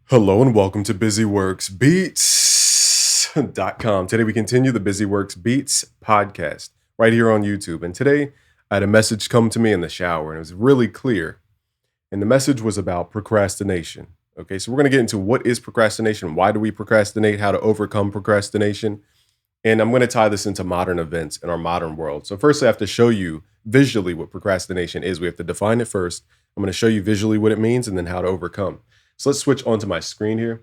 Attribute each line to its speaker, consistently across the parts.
Speaker 1: Hello and welcome to BusyWorksBeats.com. Today we continue the BusyWorks Beats podcast right here on YouTube. And today I had a message come to me in the shower and it was really clear. And the message was about procrastination. Okay, so we're going to get into what is procrastination, why do we procrastinate, how to overcome procrastination. And I'm going to tie this into modern events in our modern world. So first I have to show you visually what procrastination is. We have to define it first. I'm going to show you visually what it means and then how to overcome. So let's switch onto my screen here.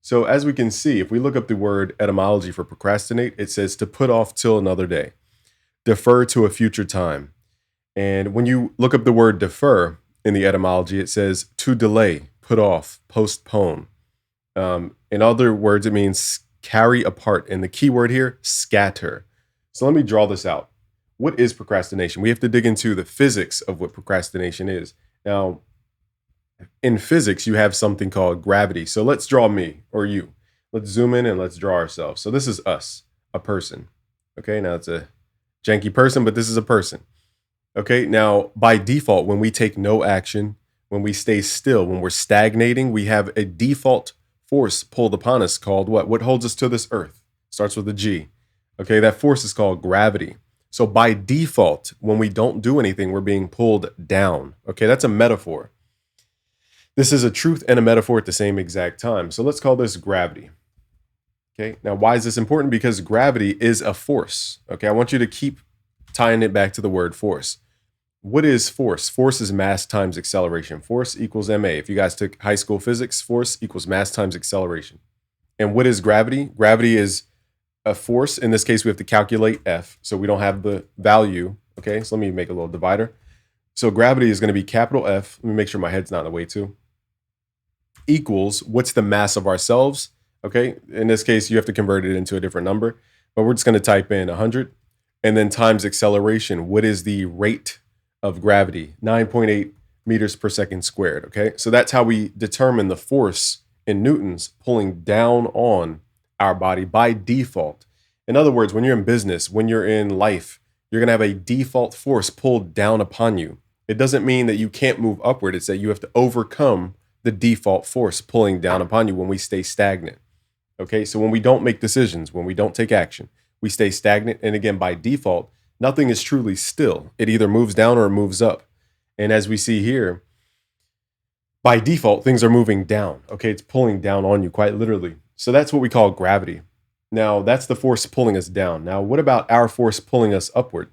Speaker 1: So as we can see, if we look up the word etymology for procrastinate, it says to put off till another day, defer to a future time. And when you look up the word defer in the etymology, it says to delay, put off, postpone. In other words, it means carry apart. And the key word here, scatter. So let me draw this out. What is procrastination? We have to dig into the physics of what procrastination is. Now, in physics, you have something called gravity. So let's draw me or you. Let's zoom in and let's draw ourselves. So this is us, a person. Okay, now it's a janky person, but this is a person. Okay, now by default, when we take no action, when we stay still, when we're stagnating, we have a default force pulled upon us called what? What holds us to this earth? Starts with a G. Okay, that force is called gravity. So by default, when we don't do anything, we're being pulled down. Okay, that's a metaphor. This is a truth and a metaphor at the same exact time. So let's call this gravity. Okay, now why is this important? Because gravity is a force. Okay, I want you to keep tying it back to the word force. What is force? Force is mass times acceleration. Force equals ma. If you guys took high school physics, force equals mass times acceleration. And what is gravity? Gravity is a force. In this case, we have to calculate F. So we don't have the value. Okay, so let me make a little divider. So gravity is going to be capital F. Let me make sure my head's not in the way too. Equals what's the mass of ourselves. Okay, in this case, you have to convert it into a different number, but we're just going to type in 100 and then times acceleration. What is the rate of gravity? 9.8 meters per second squared. Okay, so that's how we determine the force in newtons pulling down on our body by default. In other words, when you're in business, when you're in life, you're going to have a default force pulled down upon you. It doesn't mean that you can't move upward. It's that you have to overcome the default force pulling down upon you when we stay stagnant. Okay, so when we don't make decisions, when we don't take action, we stay stagnant. And again, by default, nothing is truly still. It either moves down or it moves up. And as we see here, by default, things are moving down. Okay, it's pulling down on you quite literally. So that's what we call gravity. Now, that's the force pulling us down. Now, what about our force pulling us upward?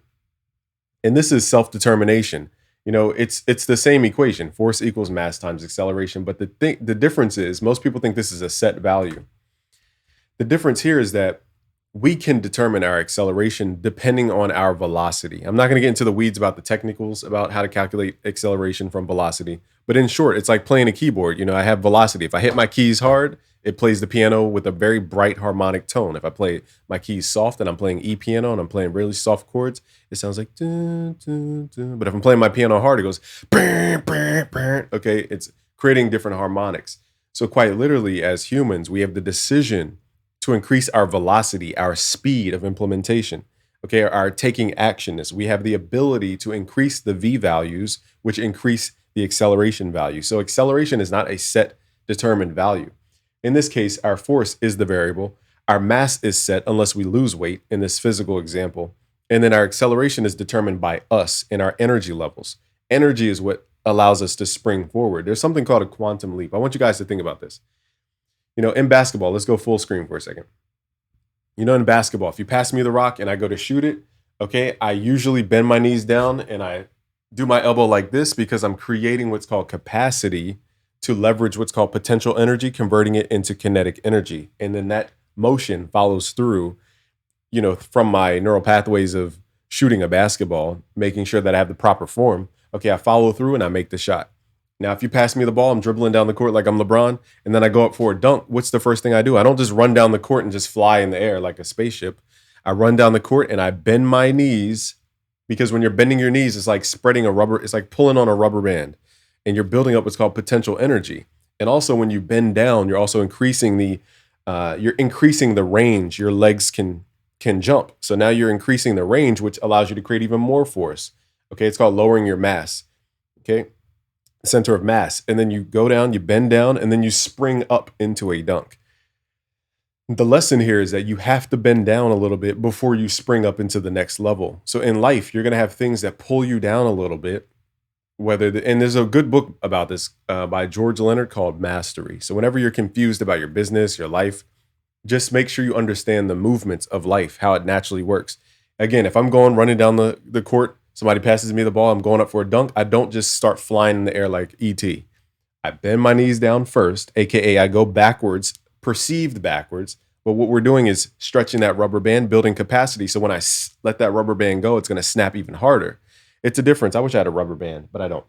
Speaker 1: And this is self-determination. You know, it's the same equation, force equals mass times acceleration. But the difference is most people think this is a set value. The difference here is that we can determine our acceleration depending on our velocity. I'm not going to get into the weeds about the technicals about how to calculate acceleration from velocity. But in short, it's like playing a keyboard. You know, I have velocity. If I hit my keys hard, it plays the piano with a very bright harmonic tone. If I play my keys soft and I'm playing E piano and I'm playing really soft chords, it sounds like dun, dun, dun. But if I'm playing my piano hard, it goes brr, brr, brr. Okay, it's creating different harmonics. So quite literally, as humans, we have the decision to increase our velocity, our speed of implementation. Okay, our taking actionness. We have the ability to increase the V values, which increase the acceleration value. So acceleration is not a set determined value. In this case, our force is the variable. Our mass is set unless we lose weight in this physical example. And then our acceleration is determined by us and our energy levels. Energy is what allows us to spring forward. There's something called a quantum leap. I want you guys to think about this. You know, in basketball, let's go full screen for a second. You know, in basketball, if you pass me the rock and I go to shoot it, okay, I usually bend my knees down and I do my elbow like this because I'm creating what's called capacity to leverage what's called potential energy, converting it into kinetic energy. And then that motion follows through, you know, from my neural pathways of shooting a basketball, making sure that I have the proper form. Okay, I follow through and I make the shot. Now, if you pass me the ball, I'm dribbling down the court like I'm LeBron, and then I go up for a dunk. What's the first thing I do? I don't just run down the court and just fly in the air like a spaceship. I run down the court and I bend my knees, because when you're bending your knees, it's like spreading a rubber, it's like pulling on a rubber band, and you're building up what's called potential energy. And also when you bend down, you're also increasing the range your legs can jump. So now you're increasing the range, which allows you to create even more force. Okay, it's called lowering your mass. Okay. center of mass. And then you go down, you bend down, and then you spring up into a dunk. The lesson here is that you have to bend down a little bit before you spring up into the next level. So in life, you're going to have things that pull you down a little bit. And there's a good book about this by George Leonard called Mastery. So whenever you're confused about your business, your life, just make sure you understand the movements of life, how it naturally works. Again, if I'm running down the court, somebody passes me the ball, I'm going up for a dunk, I don't just start flying in the air like E.T. I bend my knees down first, AKA I go backwards, perceived backwards. But what we're doing is stretching that rubber band, building capacity. So when I let that rubber band go, it's going to snap even harder. It's a difference. I wish I had a rubber band, but I don't.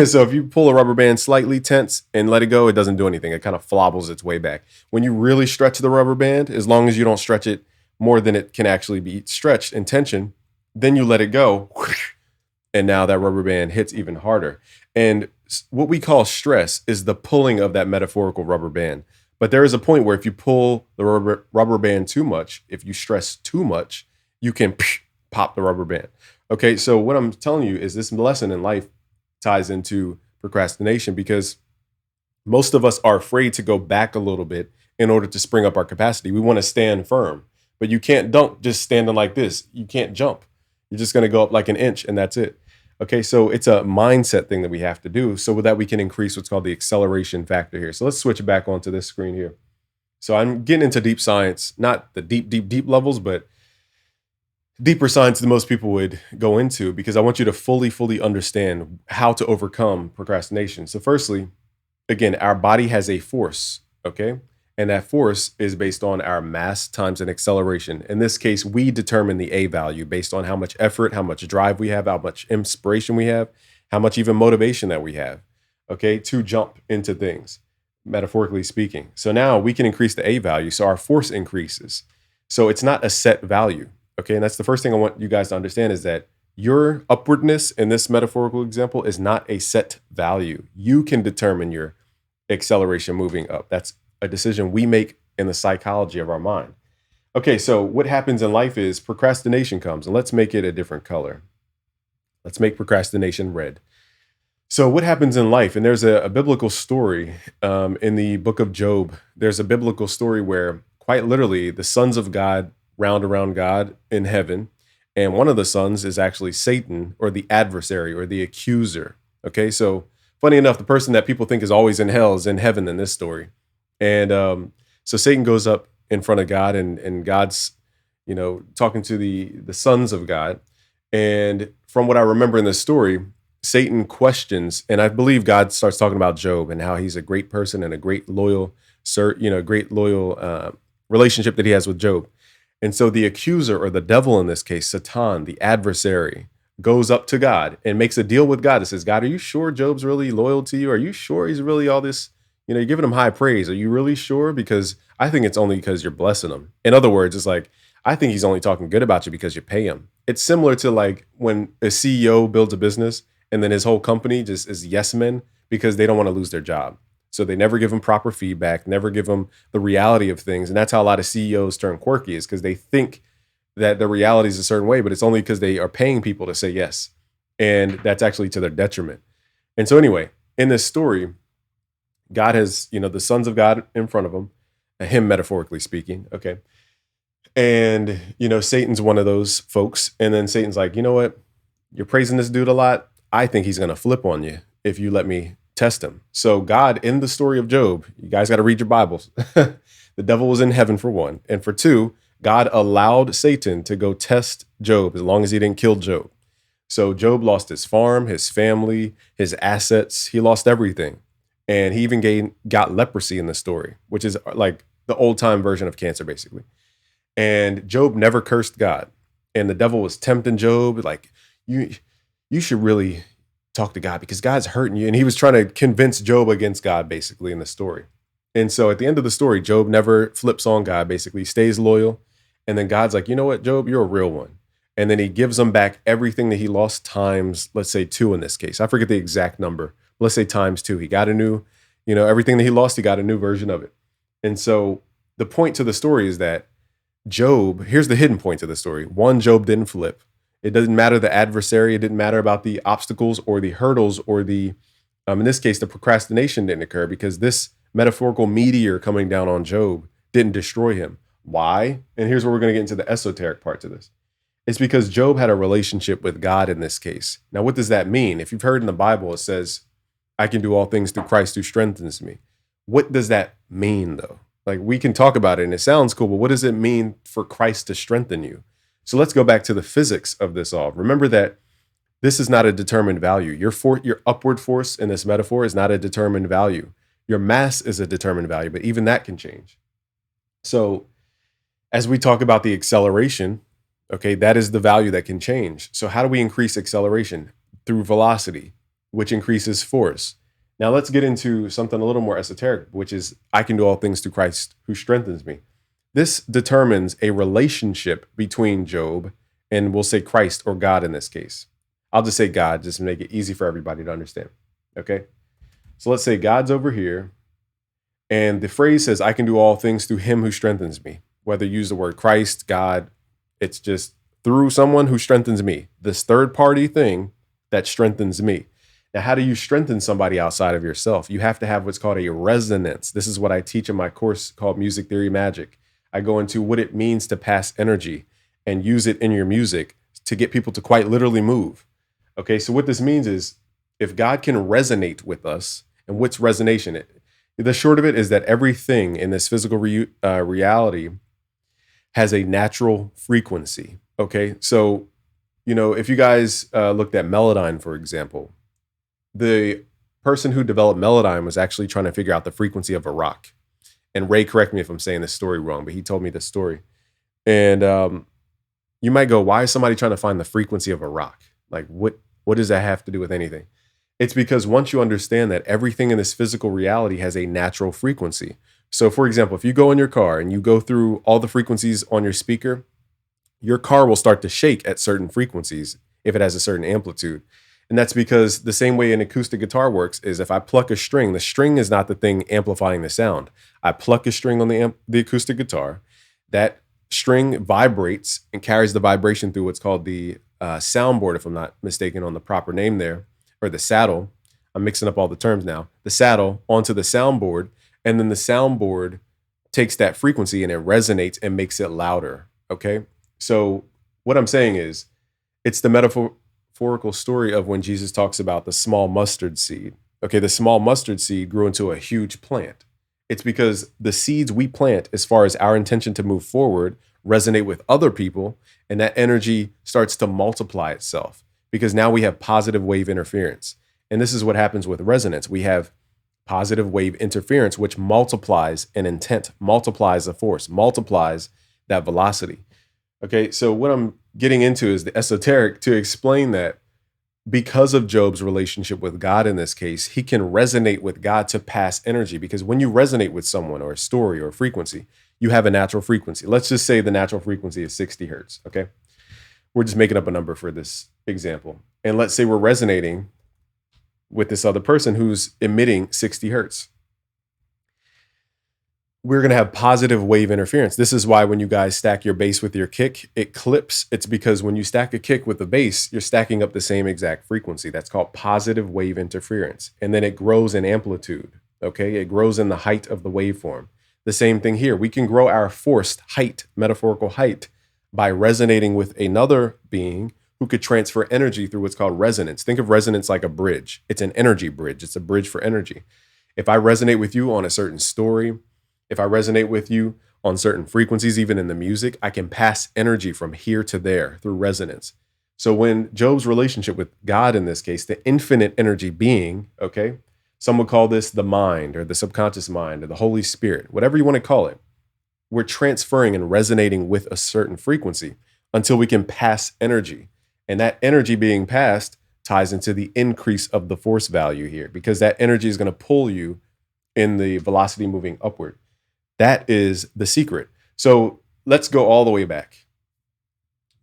Speaker 1: So if you pull a rubber band slightly tense and let it go, it doesn't do anything. It kind of flobbles its way back. When you really stretch the rubber band, as long as you don't stretch it more than it can actually be stretched in tension, then you let it go. And now that rubber band hits even harder. And what we call stress is the pulling of that metaphorical rubber band. But there is a point where if you pull the rubber band too much, if you stress too much, you can pop the rubber band. Okay, so what I'm telling you is this lesson in life ties into procrastination because most of us are afraid to go back a little bit in order to spring up our capacity. We want to stand firm, but you can't dunk just standing like this. You can't jump. You're just going to go up like an inch and that's it. Okay, so it's a mindset thing that we have to do so that we can increase what's called the acceleration factor here. So let's switch back onto this screen here. So I'm getting into deep science, not the deep levels, but deeper science than most people would go into because I want you to fully understand how to overcome procrastination. So firstly, again, our body has a force, okay? And that force is based on our mass times an acceleration. In this case, we determine the A value based on how much effort, how much drive we have, how much inspiration we have, how much even motivation that we have, okay, to jump into things, metaphorically speaking. So now we can increase the A value, so our force increases. So it's not a set value, okay? And that's the first thing I want you guys to understand is that your upwardness in this metaphorical example is not a set value. You can determine your acceleration moving up. That's a decision we make in the psychology of our mind. Okay, so what happens in life is procrastination comes, and let's make it a different color. Let's make procrastination red. So what happens in life, and there's a biblical story in the book of Job. There's a biblical story where quite literally the sons of God round around God in heaven, and one of the sons is actually Satan or the adversary or the accuser. Okay, so funny enough, the person that people think is always in hell is in heaven in this story. And so Satan goes up in front of God and God's, talking to the sons of God. And from what I remember in this story, Satan questions, and I believe God starts talking about Job and how he's a great person and a great loyal, relationship that he has with Job. And so the accuser or the devil in this case, Satan, the adversary, goes up to God and makes a deal with God. It says, God, are you sure Job's really loyal to you? Are you sure he's really all this? You're giving him high praise. Are you really sure? Because I think it's only because you're blessing him. In other words, it's like, I think he's only talking good about you because you pay him. It's similar to like when a CEO builds a business and then his whole company just is yes men because they don't want to lose their job. So they never give him proper feedback, never give him the reality of things. And that's how a lot of CEOs turn quirky is because they think that the reality is a certain way, but it's only because they are paying people to say yes. And that's actually to their detriment. And so anyway, in this story, God has, the sons of God in front of him metaphorically speaking, okay? And, Satan's one of those folks. And then Satan's like, you know what? You're praising this dude a lot. I think he's going to flip on you if you let me test him. So God, in the story of Job, you guys got to read your Bibles. The devil was in heaven for one. And for two, God allowed Satan to go test Job as long as he didn't kill Job. So Job lost his farm, his family, his assets. He lost everything. And he even got leprosy in the story, which is like the old time version of cancer, basically. And Job never cursed God. And the devil was tempting Job, like, you should really talk to God because God's hurting you. And he was trying to convince Job against God, basically, in the story. And so at the end of the story, Job never flips on God, basically, stays loyal. And then God's like, you know what, Job, you're a real one. And then he gives him back everything that he lost times, let's say 2 in this case. I forget the exact number. Let's say times 2. He got a new, everything that he lost, he got a new version of it. And so the point to the story is that Job, here's the hidden point to the story. 1, Job didn't flip. It doesn't matter the adversary. It didn't matter about the obstacles or the hurdles or the In this case, the procrastination didn't occur because this metaphorical meteor coming down on Job didn't destroy him. Why? And here's where we're going to get into the esoteric part to this. It's because Job had a relationship with God in this case. Now, what does that mean? If you've heard in the Bible, it says, I can do all things through Christ who strengthens me. What does that mean, though? Like, we can talk about it and it sounds cool, but what does it mean for Christ to strengthen you? So let's go back to the physics of this all. Remember that this is not a determined value. Your upward force in this metaphor is not a determined value. Your mass is a determined value, but even that can change. So as we talk about the acceleration, okay, that is the value that can change. So how do we increase acceleration? Through velocity, which increases force. Now let's get into something a little more esoteric, which is I can do all things through Christ who strengthens me. This determines a relationship between Job and we'll say Christ or God in this case. I'll just say God, just to make it easy for everybody to understand. Okay. So let's say God's over here. And the phrase says, I can do all things through him who strengthens me. Whether you use the word Christ, God, it's just through someone who strengthens me. This third party thing that strengthens me. Now, how do you strengthen somebody outside of yourself? You have to have what's called a resonance. This is what I teach in my course called Music Theory Magic. I go into what it means to pass energy and use it in your music to get people to quite literally move. Okay, so what this means is if God can resonate with us, and what's resonation? The short of it is that everything in this physical reality has a natural frequency. Okay, so, if you guys looked at Melodyne, for example, the person who developed Melodyne was actually trying to figure out the frequency of a rock. And Ray, correct me if I'm saying this story wrong, but he told me this story. And you might go, why is somebody trying to find the frequency of a rock? Like, what does that have to do with anything? It's because once you understand that everything in this physical reality has a natural frequency. So, for example, if you go in your car and you go through all the frequencies on your speaker, your car will start to shake at certain frequencies if it has a certain amplitude. And that's because the same way an acoustic guitar works is if I pluck a string, the string is not the thing amplifying the sound. I pluck a string on the acoustic guitar. That string vibrates and carries the vibration through what's called the soundboard, if I'm not mistaken on the proper name there, or the saddle. I'm mixing up all the terms now. The saddle onto the soundboard, and then the soundboard takes that frequency and it resonates and makes it louder. Okay, so what I'm saying is, it's the metaphorical story of when Jesus talks about the small mustard seed. Okay, the small mustard seed grew into a huge plant. It's because the seeds we plant, as far as our intention to move forward, resonate with other people, and that energy starts to multiply itself because now we have positive wave interference. And this is what happens with resonance. We have positive wave interference, which multiplies an intent, multiplies a force, multiplies that velocity. Okay, so what I'm getting into is the esoteric to explain that because of Job's relationship with God in this case, he can resonate with God to pass energy. Because when you resonate with someone or a story or a frequency, you have a natural frequency. Let's just say the natural frequency is 60 hertz, okay? We're just making up a number for this example. And let's say we're resonating with this other person who's emitting 60 hertz. We're going to have positive wave interference. This is why when you guys stack your bass with your kick, it clips. It's because when you stack a kick with the bass, you're stacking up the same exact frequency. That's called positive wave interference. And then it grows in amplitude, okay? It grows in the height of the waveform. The same thing here. We can grow our forced height, metaphorical height, by resonating with another being who could transfer energy through what's called resonance. Think of resonance like a bridge. It's an energy bridge. It's a bridge for energy. If I resonate with you on a certain story, if I resonate with you on certain frequencies, even in the music, I can pass energy from here to there through resonance. So when Job's relationship with God, in this case, the infinite energy being, okay, some would call this the mind or the subconscious mind or the Holy Spirit, whatever you want to call it. We're transferring and resonating with a certain frequency until we can pass energy. And that energy being passed ties into the increase of the force value here because that energy is going to pull you in the velocity moving upward. That is the secret. So let's go all the way back,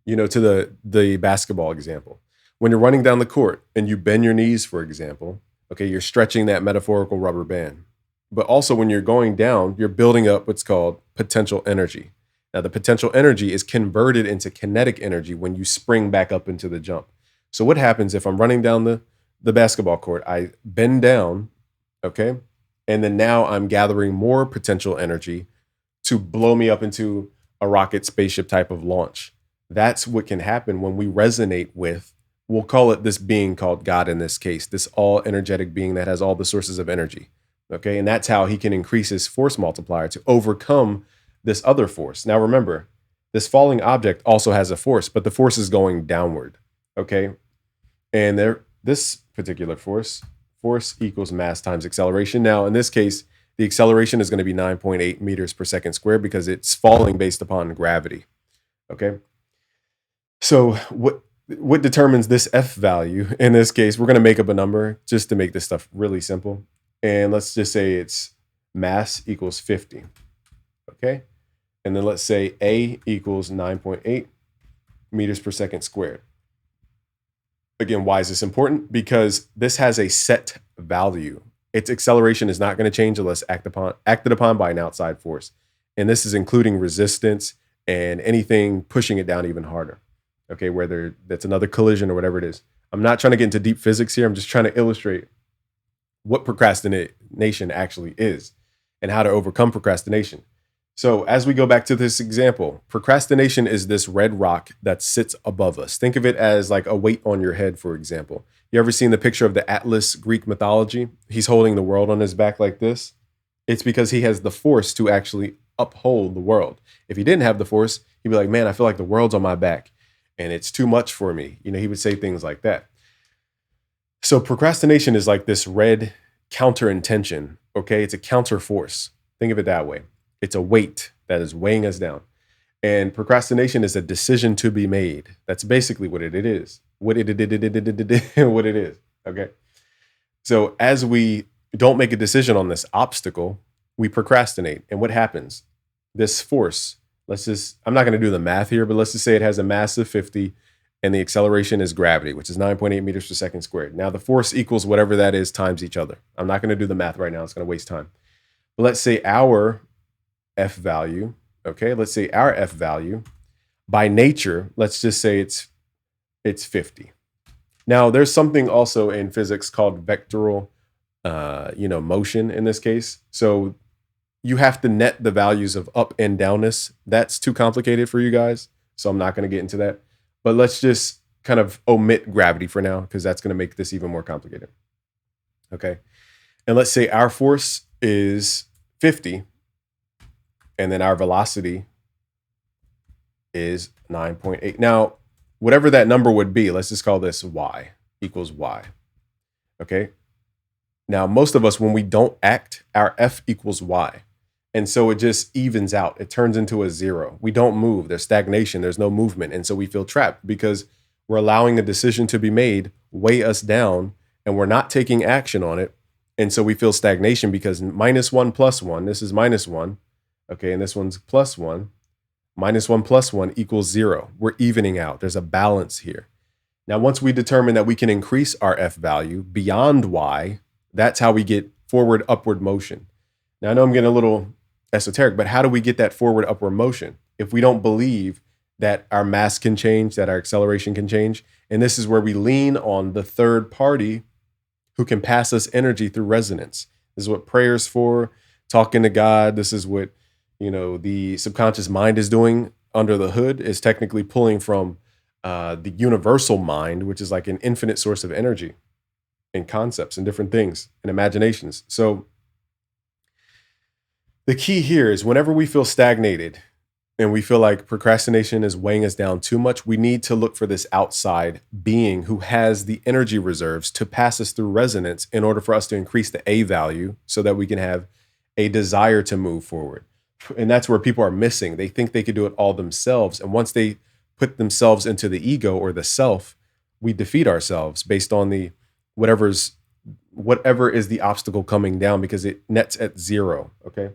Speaker 1: to the basketball example. When you're running down the court and you bend your knees, for example, okay, you're stretching that metaphorical rubber band. But also when you're going down, you're building up what's called potential energy. Now, the potential energy is converted into kinetic energy when you spring back up into the jump. So what happens if I'm running down the basketball court. I bend down, okay? And then now I'm gathering more potential energy to blow me up into a rocket spaceship type of launch. That's what can happen when we resonate with, we'll call it this being called God in this case, this all energetic being that has all the sources of energy. Okay. And that's how he can increase his force multiplier to overcome this other force. Now, remember, this falling object also has a force, but the force is going downward. Okay. And this particular force equals mass times acceleration. Now, in this case, the acceleration is going to be 9.8 meters per second squared because it's falling based upon gravity. Okay. So what determines this F value? In this case, we're going to make up a number just to make this stuff really simple. And let's just say it's mass equals 50. Okay. And then let's say A equals 9.8 meters per second squared. Again, why is this important? Because this has a set value. Its acceleration is not going to change unless acted upon by an outside force. And this is including resistance and anything pushing it down even harder. Okay, whether that's another collision or whatever it is. I'm not trying to get into deep physics here. I'm just trying to illustrate what procrastination actually is and how to overcome procrastination. So as we go back to this example, procrastination is this red rock that sits above us. Think of it as like a weight on your head, for example. You ever seen the picture of the Atlas Greek mythology? He's holding the world on his back like this. It's because he has the force to actually uphold the world. If he didn't have the force, he'd be like, man, I feel like the world's on my back and it's too much for me. You know, he would say things like that. So procrastination is like this red counter intention. Okay. It's a counter force. Think of it that way. It's a weight that is weighing us down. And procrastination is a decision to be made. That's basically what it is. What it is. Okay. So as we don't make a decision on this obstacle, we procrastinate. And what happens? This force, I'm not going to do the math here, but let's just say it has a mass of 50 and the acceleration is gravity, which is 9.8 meters per second squared. Now the force equals whatever that is times each other. I'm not going to do the math right now. It's going to waste time. But let's say our F value, okay, let's say our F value by nature, let's just say it's 50. Now there's something also in physics called vectoral, motion in this case. So you have to net the values of up and downness. That's too complicated for you guys. So I'm not going to get into that, but let's just kind of omit gravity for now, because that's going to make this even more complicated. Okay. And let's say our force is 50. And then our velocity is 9.8. Now, whatever that number would be, let's just call this y equals y. Okay. Now, most of us, when we don't act, our F equals y. And so it just evens out. It turns into a zero. We don't move. There's stagnation. There's no movement. And so we feel trapped because we're allowing a decision to be made, weigh us down, and we're not taking action on it. And so we feel stagnation because -1 + 1, this is -1. Okay, and this one's +1. -1 + 1 equals 0. We're evening out. There's a balance here. Now, once we determine that we can increase our F value beyond y, that's how we get forward upward motion. Now, I know I'm getting a little esoteric, but how do we get that forward upward motion if we don't believe that our mass can change, that our acceleration can change? And this is where we lean on the third party who can pass us energy through resonance. This is what prayer's for, talking to God. This is what the subconscious mind is doing under the hood, is technically pulling from the universal mind, which is like an infinite source of energy and concepts and different things and imaginations. So the key here is whenever we feel stagnated and we feel like procrastination is weighing us down too much, we need to look for this outside being who has the energy reserves to pass us through resonance in order for us to increase the A value so that we can have a desire to move forward. And that's where people are missing. They think they could do it all themselves. And once they put themselves into the ego or the self, we defeat ourselves based on the whatever is the obstacle coming down, because it nets at 0. Okay.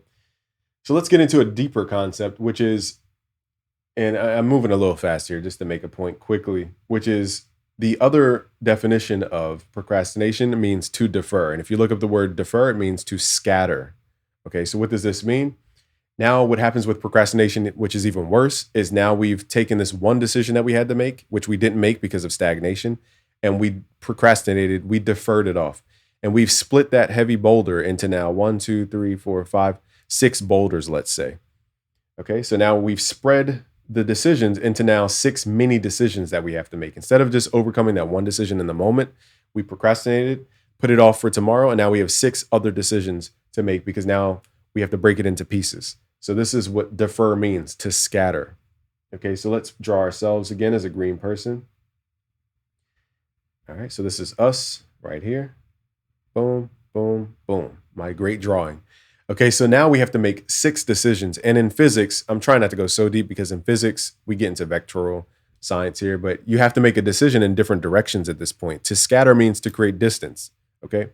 Speaker 1: So let's get into a deeper concept, which is, and I'm moving a little fast here just to make a point quickly, which is the other definition of procrastination means to defer. And if you look up the word defer, it means to scatter. Okay. So what does this mean? Now, what happens with procrastination, which is even worse, is now we've taken this one decision that we had to make, which we didn't make because of stagnation, and we procrastinated, we deferred it off. And we've split that heavy boulder into now 1, 2, 3, 4, 5, 6 boulders, let's say. Okay, so now we've spread the decisions into now 6 mini decisions that we have to make. Instead of just overcoming that one decision in the moment, we procrastinated, put it off for tomorrow, and now we have 6 other decisions to make because now we have to break it into pieces. So this is what defer means, to scatter. Okay, so let's draw ourselves again as a green person. All right, so this is us right here. Boom, boom, boom. My great drawing. Okay, so now we have to make 6 decisions. And in physics, I'm trying not to go so deep because in physics, we get into vectoral science here, but you have to make a decision in different directions at this point. To scatter means to create distance, okay?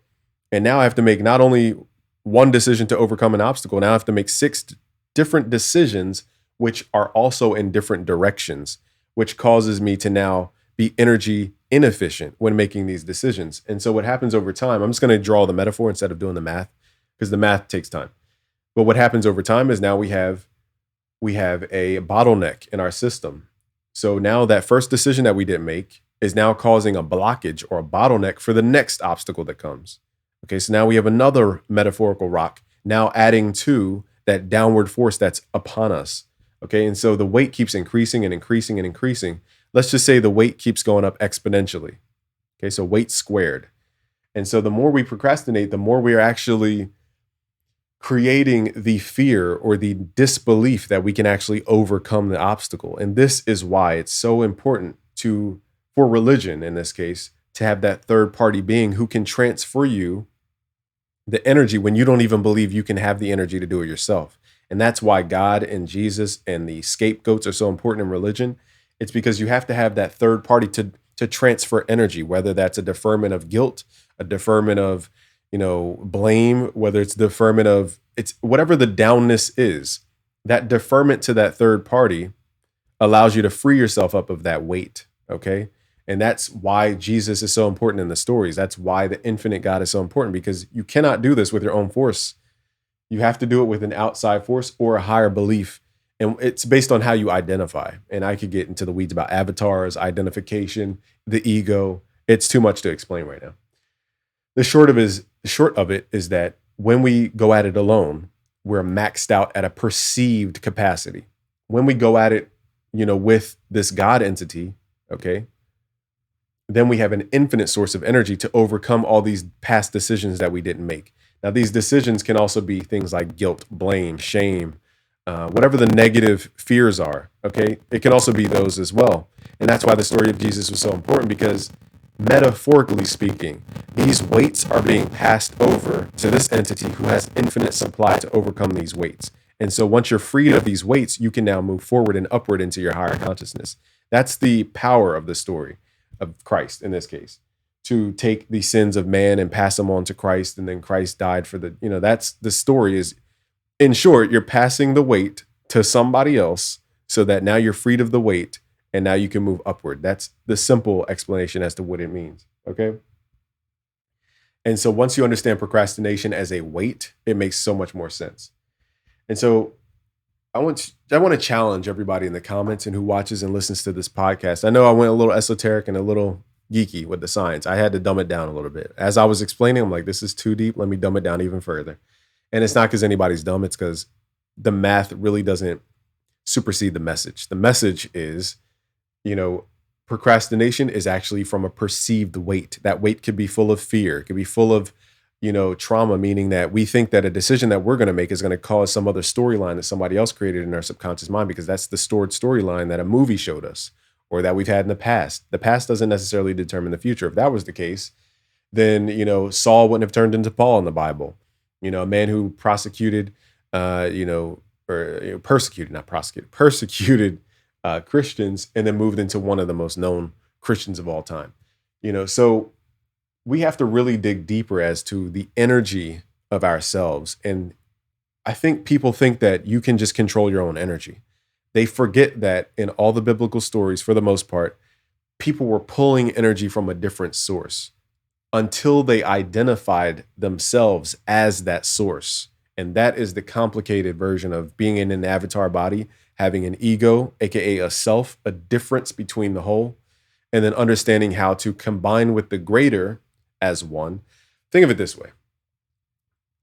Speaker 1: And now I have to make not only one decision to overcome an obstacle, now I have to make 6 different decisions, which are also in different directions, which causes me to now be energy inefficient when making these decisions. And so what happens over time, I'm just going to draw the metaphor instead of doing the math because the math takes time. But what happens over time is now we have a bottleneck in our system. So now that first decision that we didn't make is now causing a blockage or a bottleneck for the next obstacle that comes. Okay, so now we have another metaphorical rock now adding to that downward force that's upon us. Okay, and so the weight keeps increasing and increasing and increasing. Let's just say the weight keeps going up exponentially. Okay, so weight squared. And so the more we procrastinate, the more we are actually creating the fear or the disbelief that we can actually overcome the obstacle. And this is why it's so important for religion, in this case, to have that third party being who can transfer you the energy when you don't even believe you can have the energy to do it yourself. And that's why God and Jesus and the scapegoats are so important in religion. It's because you have to have that third party to transfer energy, whether that's a deferment of guilt, a deferment of, blame, whether it's deferment of, it's whatever the downness is, that deferment to that third party allows you to free yourself up of that weight. Okay. And that's why Jesus is so important in the stories. That's why the infinite God is so important, because you cannot do this with your own force. You have to do it with an outside force or a higher belief. And it's based on how you identify. And I could get into the weeds about avatars, identification, the ego. It's too much to explain right now. The short of it is that when we go at it alone, we're maxed out at a perceived capacity. When we go at it, with this God entity, okay, then we have an infinite source of energy to overcome all these past decisions that we didn't make. Now, these decisions can also be things like guilt, blame, shame, whatever the negative fears are, okay? It can also be those as well. And that's why the story of Jesus was so important, because metaphorically speaking, these weights are being passed over to this entity who has infinite supply to overcome these weights. And so once you're freed of these weights, you can now move forward and upward into your higher consciousness. That's the power of the story of Christ in this case, to take the sins of man and pass them on to Christ. And then Christ died for that's the story is, in short, you're passing the weight to somebody else so that now you're freed of the weight and now you can move upward. That's the simple explanation as to what it means. Okay. And so once you understand procrastination as a weight, it makes so much more sense. And so I want to challenge everybody in the comments and who watches and listens to this podcast. I know I went a little esoteric and a little geeky with the science. I had to dumb it down a little bit. As I was explaining, I'm like, this is too deep. Let me dumb it down even further. And it's not because anybody's dumb. It's because the math really doesn't supersede the message. The message is, procrastination is actually from a perceived weight. That weight could be full of fear. It could be full of, trauma, meaning that we think that a decision that we're going to make is going to cause some other storyline that somebody else created in our subconscious mind, because that's the stored storyline that a movie showed us or that we've had in the past. The past doesn't necessarily determine the future. If that was the case, then, Saul wouldn't have turned into Paul in the Bible. A man who persecuted Christians and then moved into one of the most known Christians of all time. So we have to really dig deeper as to the energy of ourselves. And I think people think that you can just control your own energy. They forget that in all the biblical stories, for the most part, people were pulling energy from a different source until they identified themselves as that source. And that is the complicated version of being in an avatar body, having an ego, aka a self, a difference between the whole. and then understanding how to combine with the greater as one. Think of it this way.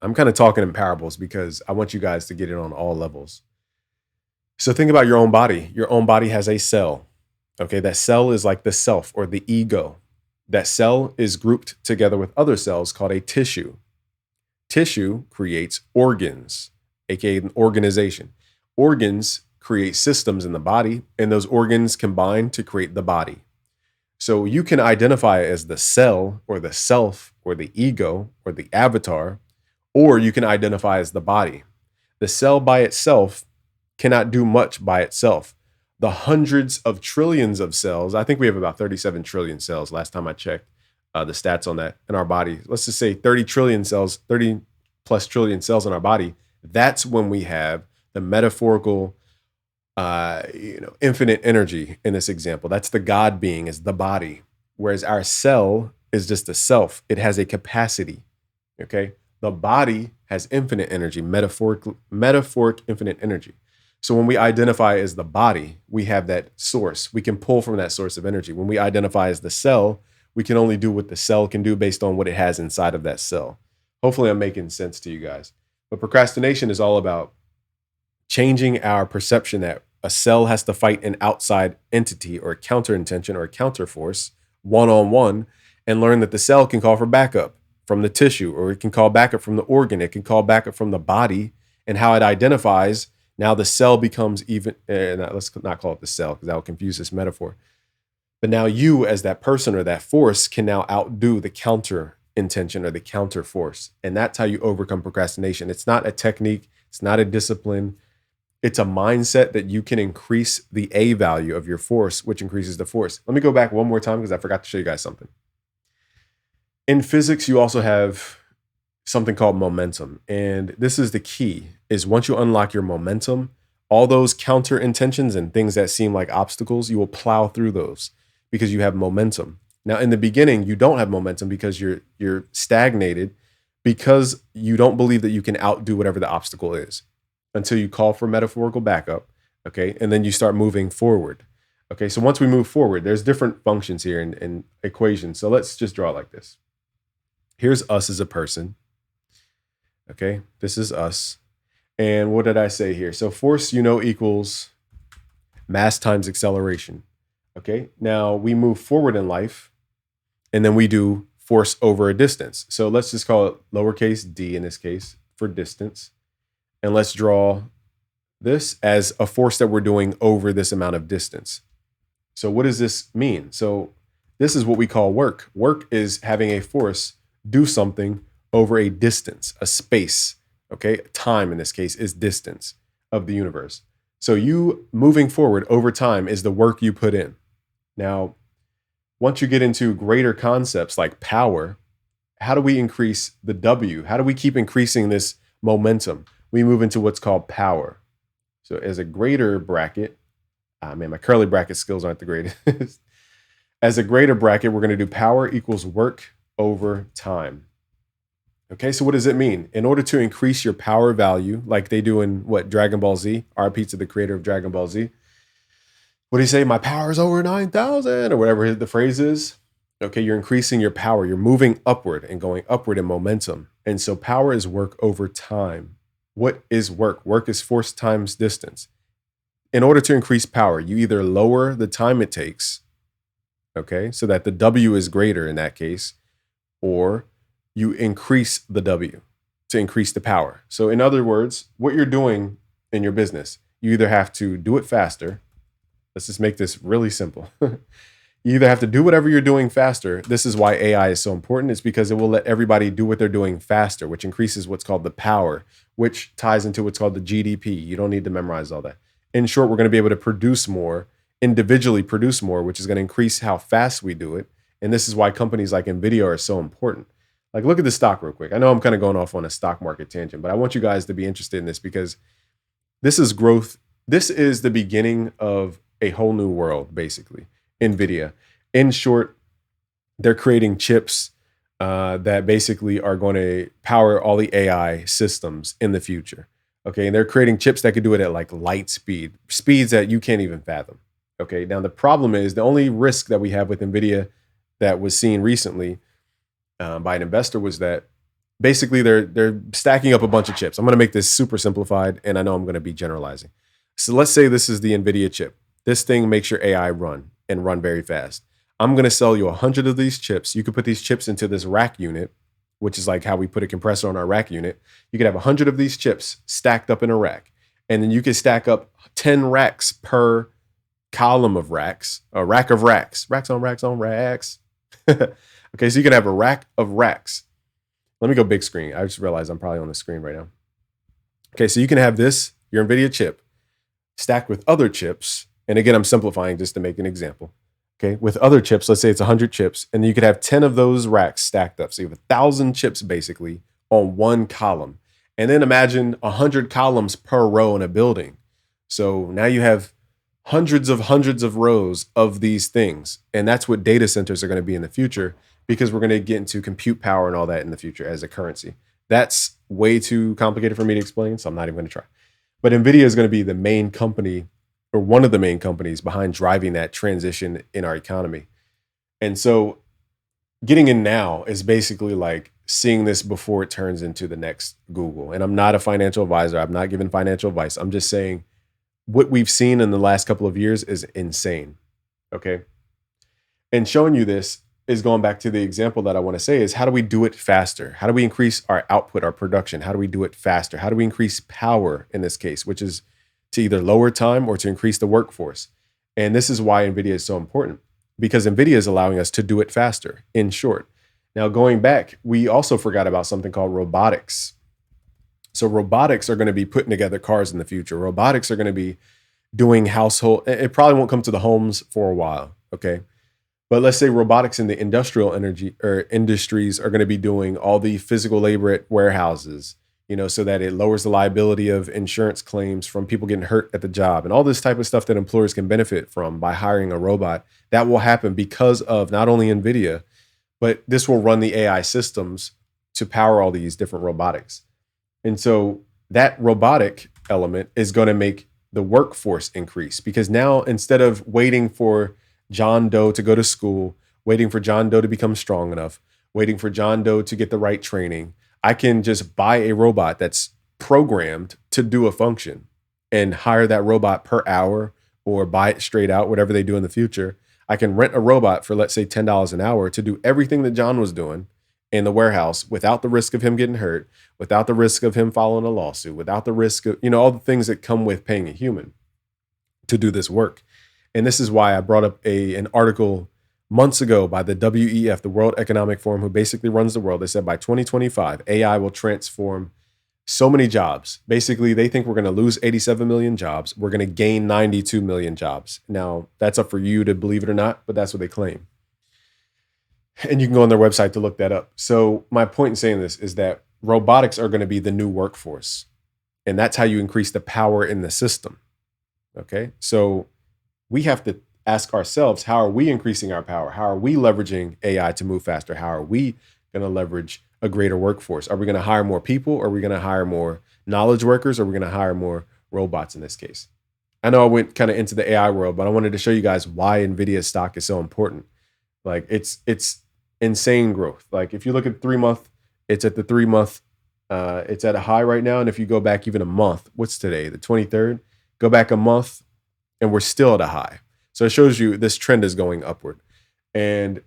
Speaker 1: I'm kind of talking in parables because I want you guys to get it on all levels. So think about your own body. Your own body has a cell. Okay, that cell is like the self or the ego. That cell is grouped together with other cells called a tissue. Tissue creates organs, aka an organization. Organs create systems in the body, and those organs combine to create the body. So you can identify as the cell or the self or the ego or the avatar, or you can identify as the body. The cell by itself cannot do much by itself. The hundreds of trillions of cells, I think we have about 37 trillion cells last time I checked the stats on that in our body. Let's just say 30 trillion cells, 30 plus trillion cells in our body. That's when we have the metaphorical, infinite energy in this example. That's the God being is the body, whereas our cell is just a self. It has a capacity, okay? The body has infinite energy, metaphoric infinite energy. So when we identify as the body, we have that source. We can pull from that source of energy. When we identify as the cell, we can only do what the cell can do based on what it has inside of that cell. Hopefully I'm making sense to you guys. But procrastination is all about changing our perception that a cell has to fight an outside entity or a counterintention or a counterforce one-on-one and learn that the cell can call for backup from the tissue, or it can call backup from the organ. It can call backup from the body, and how it identifies. Now the cell becomes even, let's not call it the cell because that will confuse this metaphor. But now you as that person or that force can now outdo the counter intention or the counter force. And that's how you overcome procrastination. It's not a technique. It's not a discipline. It's a mindset that you can increase the A value of your force, which increases the force. Let me go back one more time because I forgot to show you guys something. In physics, you also have something called momentum. And this is the key, is once you unlock your momentum, all those counter intentions and things that seem like obstacles, you will plow through those because you have momentum. Now, in the beginning, you don't have momentum because you're stagnated because you don't believe that you can outdo whatever the obstacle is until you call for metaphorical backup, okay? And then you start moving forward, okay? So once we move forward, there's different functions here in equations. So let's just draw it like this. Here's us as a person. Okay, this is us. And what did I say here? So force, equals mass times acceleration. Okay, now we move forward in life and then we do force over a distance. So let's just call it lowercase d in this case for distance. And let's draw this as a force that we're doing over this amount of distance. So what does this mean? So this is what we call work. Work is having a force do something over a distance, a space, okay? Time in this case is distance of the universe. So you moving forward over time is the work you put in. Now, once you get into greater concepts like power, how do we increase the W? How do we keep increasing this momentum? We move into what's called power. So as a greater bracket, my curly bracket skills aren't the greatest. As a greater bracket, we're going to do power equals work over time. Okay, so what does it mean? In order to increase your power value, like they do in Dragon Ball Z, RP to the creator of Dragon Ball Z. What do you say? My power is over 9,000 or whatever the phrase is. Okay, you're increasing your power. You're moving upward and going upward in momentum. And so power is work over time. What is work? Work is force times distance. In order to increase power, you either lower the time it takes, okay, so that the W is greater in that case, or you increase the W to increase the power. So in other words, what you're doing in your business, you either have to do it faster. Let's just make this really simple. You either have to do whatever you're doing faster. This is why AI is so important. It's because it will let everybody do what they're doing faster, which increases what's called the power, which ties into what's called the GDP. You don't need to memorize all that. In short, we're going to be able to produce more, individually produce more, which is going to increase how fast we do it. And this is why companies like NVIDIA are so important. Like, look at the stock real quick. I know I'm kind of going off on a stock market tangent, but I want you guys to be interested in this because this is growth. This is the beginning of a whole new world, basically. NVIDIA. In short, they're creating chips that basically are going to power all the AI systems in the future. Okay, and they're creating chips that could do it at like light speed, speeds that you can't even fathom. Okay. Now, the problem is the only risk that we have with NVIDIA that was seen recently by an investor was that basically they're stacking up a bunch of chips. I'm going to make this super simplified, and I know I'm going to be generalizing. So let's say this is the NVIDIA chip. This thing makes your AI run and run very fast. I'm going to sell you 100 of these chips. You could put these chips into this rack unit, which is like how we put a compressor on our rack unit. You could have 100 of these chips stacked up in a rack, and then you could stack up 10 racks per column of racks, a rack of racks, racks on racks on racks. Okay, so you can have a rack of racks. Let me go big screen. I just realized I'm probably on the screen right now. Okay, so you can have this, your NVIDIA chip, stacked with other chips. And again, I'm simplifying just to make an example. Okay, with other chips, let's say it's 100 chips, and you could have 10 of those racks stacked up. So you have 1,000 chips basically on one column. And then imagine 100 columns per row in a building. So now you have hundreds of rows of these things. And that's what data centers are going to be in the future, because we're going to get into compute power and all that in the future as a currency. That's way too complicated for me to explain, so I'm not even going to try. But NVIDIA is going to be the main company, or one of the main companies behind driving that transition in our economy. And so getting in now is basically like seeing this before it turns into the next Google. And I'm not a financial advisor. I'm not giving financial advice. I'm just saying what we've seen in the last couple of years is insane. Okay. And showing you this is going back to the example that I want to say is, how do we do it faster? How do we increase our output, our production? How do we do it faster? How do we increase power in this case, which is to either lower time or to increase the workforce? And this is why NVIDIA is so important, because NVIDIA is allowing us to do it faster, in short. Now, going back, we also forgot about something called robotics. So robotics are going to be putting together cars in the future. Robotics are going to be doing household. It probably won't come to the homes for a while, okay? But let's say robotics in the industrial energy or industries are going to be doing all the physical labor at warehouses, so that it lowers the liability of insurance claims from people getting hurt at the job and all this type of stuff that employers can benefit from by hiring a robot. That will happen because of not only NVIDIA, but this will run the AI systems to power all these different robotics. And so that robotic element is going to make the workforce increase, because now instead of waiting for John Doe to go to school, waiting for John Doe to become strong enough, waiting for John Doe to get the right training, I can just buy a robot that's programmed to do a function and hire that robot per hour, or buy it straight out, whatever they do in the future. I can rent a robot for, let's say, $10 an hour to do everything that John was doing in the warehouse without the risk of him getting hurt, without the risk of him filing a lawsuit, without the risk of, all the things that come with paying a human to do this work. And this is why I brought up an article months ago by the WEF, the World Economic Forum, who basically runs the world. They said by 2025, AI will transform so many jobs. Basically, they think we're going to lose 87 million jobs. We're going to gain 92 million jobs. Now, that's up for you to believe it or not, but that's what they claim. And you can go on their website to look that up. So my point in saying this is that robotics are going to be the new workforce. And that's how you increase the power in the system. Okay, so we have to ask ourselves, how are we increasing our power? How are we leveraging AI to move faster? How are we going to leverage a greater workforce? Are we going to hire more people? Are we going to hire more knowledge workers? Are we going to hire more robots in this case? I know I went kind of into the AI world, but I wanted to show you guys why NVIDIA stock is so important. Like it's insane growth. Like if you look at 3 month, it's at the 3 month, it's at a high right now. And if you go back even a month, what's today? The 23rd, go back a month and we're still at a high. So it shows you this trend is going upward. And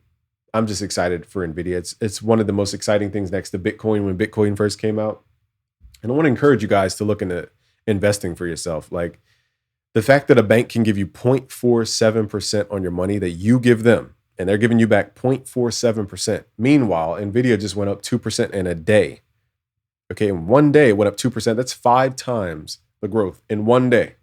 Speaker 1: I'm just excited for NVIDIA. It's one of the most exciting things next to Bitcoin when Bitcoin first came out. And I want to encourage you guys to look into investing for yourself. Like the fact that a bank can give you 0.47% on your money that you give them, and they're giving you back 0.47%. Meanwhile, NVIDIA just went up 2% in a day. Okay, in one day it went up 2%. That's 5 times the growth in one day.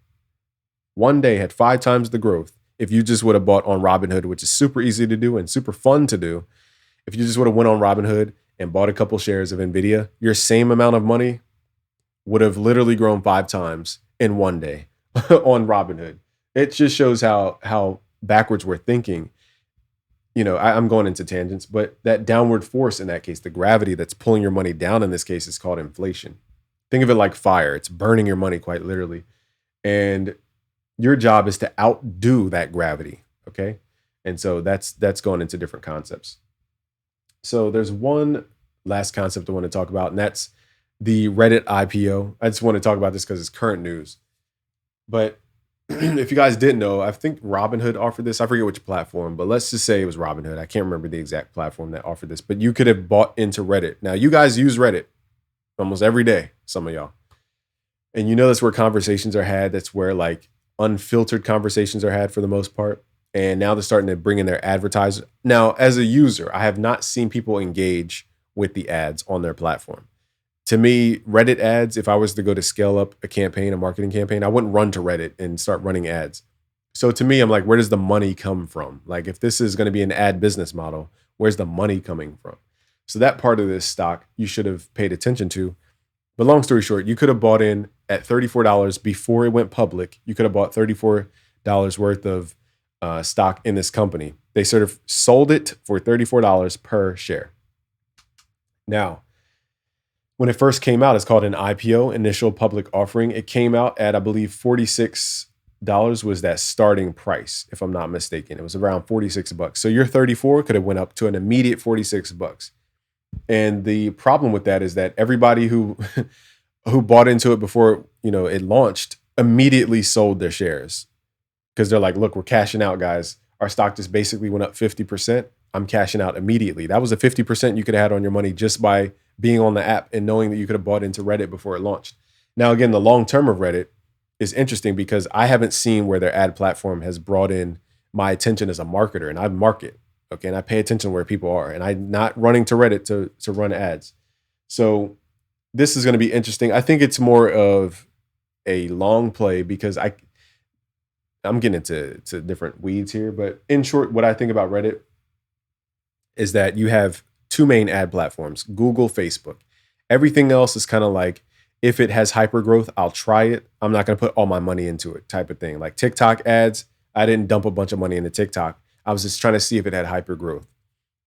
Speaker 1: One day had 5 times the growth. If you just would have bought on Robinhood, which is super easy to do and super fun to do, if you just would have went on Robinhood and bought a couple shares of NVIDIA, your same amount of money would have literally grown 5 times in one day on Robinhood. It just shows how backwards we're thinking. I'm going into tangents, but that downward force in that case, the gravity that's pulling your money down in this case is called inflation. Think of it like fire. It's burning your money quite literally. And Your job is to outdo that gravity. Okay. And so that's going into different concepts. So there's one last concept I want to talk about, and that's the Reddit IPO. I just want to talk about this because it's current news. But if you guys didn't know, I think Robinhood offered this. I forget which platform, but let's just say it was Robinhood. I can't remember the exact platform that offered this, but you could have bought into Reddit. Now, you guys use Reddit almost every day, some of y'all. And you know that's where conversations are had. That's where like unfiltered conversations are had for the most part. And now they're starting to bring in their advertisers. Now, as a user, I have not seen people engage with the ads on their platform. To me, Reddit ads, if I was to go to scale up a campaign, a marketing campaign, I wouldn't run to Reddit and start running ads. So to me, I'm like, where does the money come from? Like, if this is going to be an ad business model, where's the money coming from? So that part of this stock you should have paid attention to. But long story short, you could have bought in at $34 before it went public. You could have bought $34 worth of stock in this company. They sort of sold it for $34 per share. Now, when it first came out, it's called an IPO, initial public offering. It came out at, I believe, $46 was that starting price, if I'm not mistaken. It was around $46. So your 34 could have went up to an immediate $46. And the problem with that is that everybody who who bought into it before, it launched immediately sold their shares because they're like, look, we're cashing out, guys. Our stock just basically went up 50%. I'm cashing out immediately. That was a 50% you could have had on your money just by being on the app and knowing that you could have bought into Reddit before it launched. Now, again, the long term of Reddit is interesting because I haven't seen where their ad platform has brought in my attention as a marketer, and I market. Okay. And I pay attention where people are, and I'm not running to Reddit to run ads. So this is going to be interesting. I think it's more of a long play because I'm getting into different weeds here, but in short, what I think about Reddit is that you have two main ad platforms, Google, Facebook. Everything else is kind of like, if it has hyper growth, I'll try it. I'm not going to put all my money into it type of thing. Like TikTok ads, I didn't dump a bunch of money into TikTok. I was just trying to see if it had hyper growth.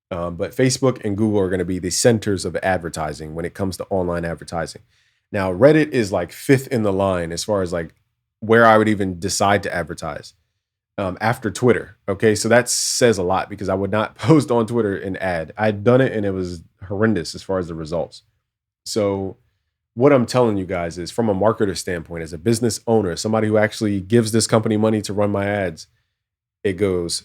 Speaker 1: But Facebook and Google are going to be the centers of advertising when it comes to online advertising. Now, Reddit is like fifth in the line as far as like where I would even decide to advertise after Twitter. Okay, so that says a lot because I would not post on Twitter an ad. I'd done it and it was horrendous as far as the results. So what I'm telling you guys is, from a marketer standpoint, as a business owner, somebody who actually gives this company money to run my ads, it goes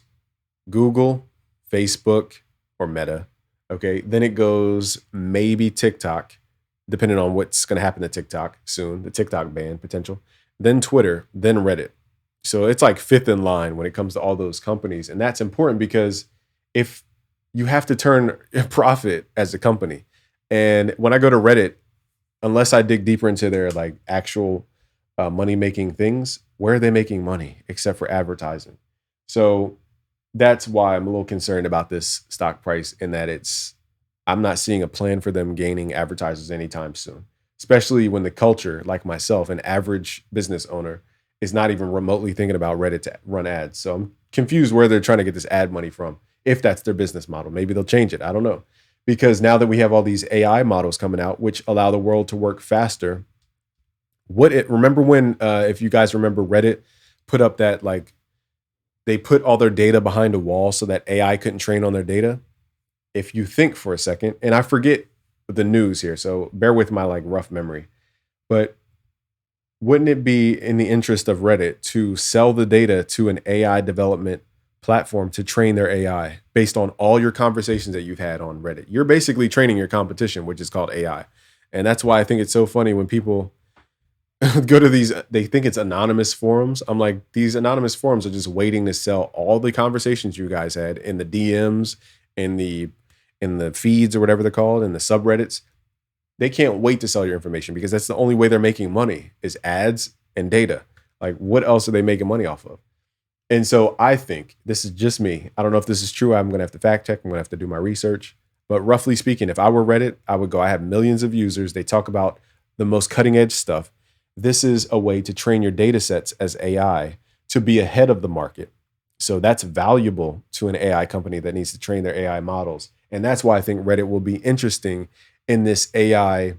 Speaker 1: Google, Facebook, or Meta. Okay. Then it goes maybe TikTok, depending on what's going to happen to TikTok soon, the TikTok ban potential. Then Twitter, then Reddit. So it's like fifth in line when it comes to all those companies. And that's important because if you have to turn a profit as a company. And when I go to Reddit, unless I dig deeper into their like actual money making things, where are they making money except for advertising? So that's why I'm a little concerned about this stock price, in that I'm not seeing a plan for them gaining advertisers anytime soon, especially when the culture, like myself, an average business owner, is not even remotely thinking about Reddit to run ads. So I'm confused where they're trying to get this ad money from, if that's their business model. Maybe they'll change it. I don't know. Because now that we have all these AI models coming out, which allow the world to work faster, remember when, if you guys remember, Reddit put up that, like, they put all their data behind a wall so that AI couldn't train on their data? If you think for a second, and I forget the news here, so bear with my like rough memory, but wouldn't it be in the interest of Reddit to sell the data to an AI development platform to train their AI based on all your conversations that you've had on Reddit? You're basically training your competition, which is called AI. And that's why I think it's so funny when people go to these, they think it's anonymous forums. I'm like, these anonymous forums are just waiting to sell all the conversations you guys had in the DMs, in the feeds or whatever they're called, in the subreddits. They can't wait to sell your information because that's the only way they're making money, is ads and data. Like, what else are they making money off of? And so I think, this is just me, I don't know if this is true. I'm going to have to fact check. I'm going to have to do my research. But roughly speaking, if I were Reddit, I would go, I have millions of users. They talk about the most cutting edge stuff. This is a way to train your data sets as AI to be ahead of the market. So that's valuable to an AI company that needs to train their AI models. And that's why I think Reddit will be interesting in this AI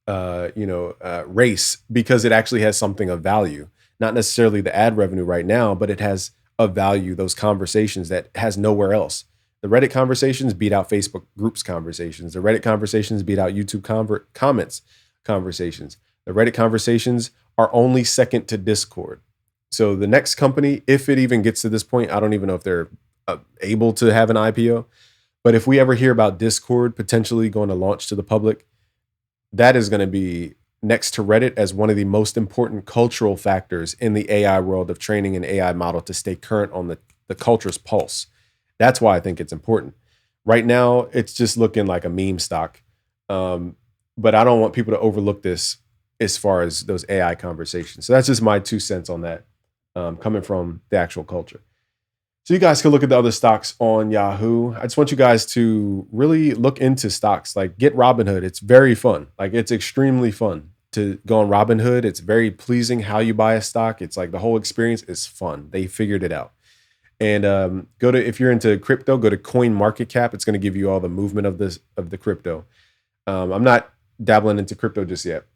Speaker 1: race, because it actually has something of value. not necessarily the ad revenue right now, but it has of value those conversations that has nowhere else. The Reddit conversations beat out Facebook groups conversations. The Reddit conversations beat out YouTube comments conversations. The Reddit conversations are only second to Discord. So the next company, if it even gets to this point, I don't even know if they're able to have an IPO. But if we ever hear about Discord potentially going to launch to the public, that is going to be next to Reddit as one of the most important cultural factors in the AI world of training an AI model to stay current on the culture's pulse. That's why I think it's important. Right now, it's just looking like a meme stock. But I don't want people to overlook this as far as those AI conversations. So that's just my 2 cents on that, coming from the actual culture. So you guys can look at the other stocks on Yahoo. I just want you guys to really look into stocks. Like, get Robinhood. It's very fun. Like, it's extremely fun to go on Robinhood. It's very pleasing how you buy a stock. It's like the whole experience is fun. They figured it out. And if you're into crypto, go to CoinMarketCap. It's going to give you all the movement of the crypto. I'm not dabbling into crypto just yet.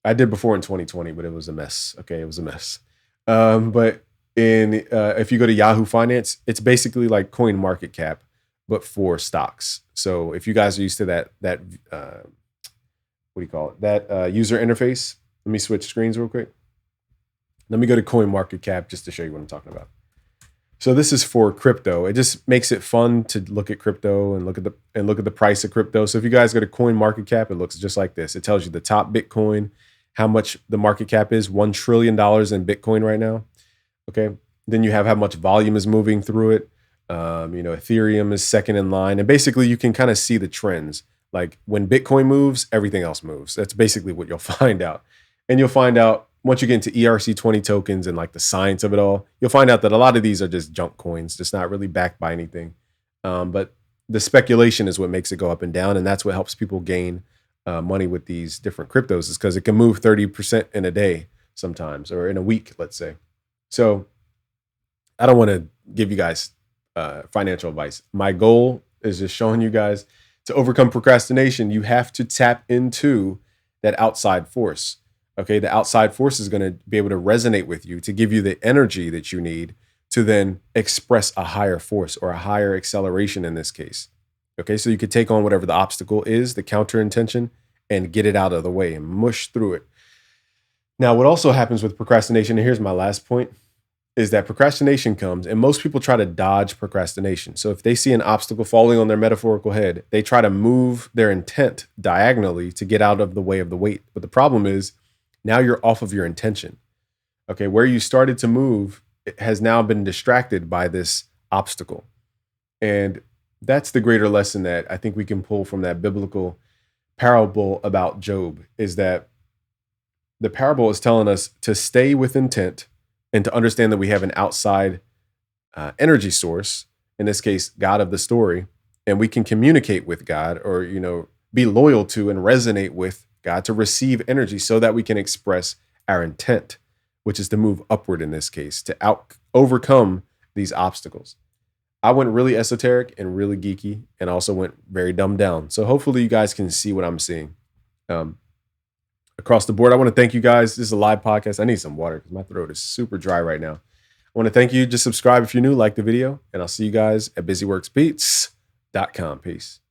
Speaker 1: I did before in 2020, but it was a mess. Okay, it was a mess. But if you go to Yahoo Finance, it's basically like CoinMarketCap, but for stocks. So if you guys are used to that what do you call it? That user interface. Let me switch screens real quick. Let me go to CoinMarketCap just to show you what I'm talking about. So this is for crypto. It just makes it fun to look at crypto and look at the price of crypto. So if you guys go to CoinMarketCap, it looks just like this. It tells you the top Bitcoin, how much the market cap is, $1 trillion in Bitcoin right now. Okay. Then you have how much volume is moving through it. Ethereum is second in line. And basically you can kind of see the trends. Like, when Bitcoin moves, everything else moves. That's basically what you'll find out. And you'll find out once you get into ERC20 tokens and like the science of it all, you'll find out that a lot of these are just junk coins, just not really backed by anything. But the speculation is what makes it go up and down. And that's what helps people gain money with these different cryptos, is because it can move 30% in a day sometimes, or in a week, let's say. So I don't want to give you guys financial advice. My goal is just showing you guys, to overcome procrastination, you have to tap into that outside force. Okay, the outside force is going to be able to resonate with you to give you the energy that you need to then express a higher force, or a higher acceleration in this case. Okay, so you could take on whatever the obstacle is, the counter intention, and get it out of the way and mush through it. Now, what also happens with procrastination, and here's my last point, is that procrastination comes, and most people try to dodge procrastination. So if they see an obstacle falling on their metaphorical head, they try to move their intent diagonally to get out of the way of the weight. But the problem is, now you're off of your intention. Okay, where you started to move, it has now been distracted by this obstacle. And that's the greater lesson that I think we can pull from that biblical parable about Job, is that the parable is telling us to stay with intent and to understand that we have an outside energy source, in this case, God of the story, and we can communicate with God, or, be loyal to and resonate with God to receive energy so that we can express our intent, which is to move upward in this case, to overcome these obstacles. I went really esoteric and really geeky, and also went very dumbed down. So hopefully you guys can see what I'm seeing. Across the board, I want to thank you guys. This is a live podcast. I need some water because my throat is super dry right now. I want to thank you. Just subscribe if you're new, like the video, and I'll see you guys at busyworksbeats.com. Peace.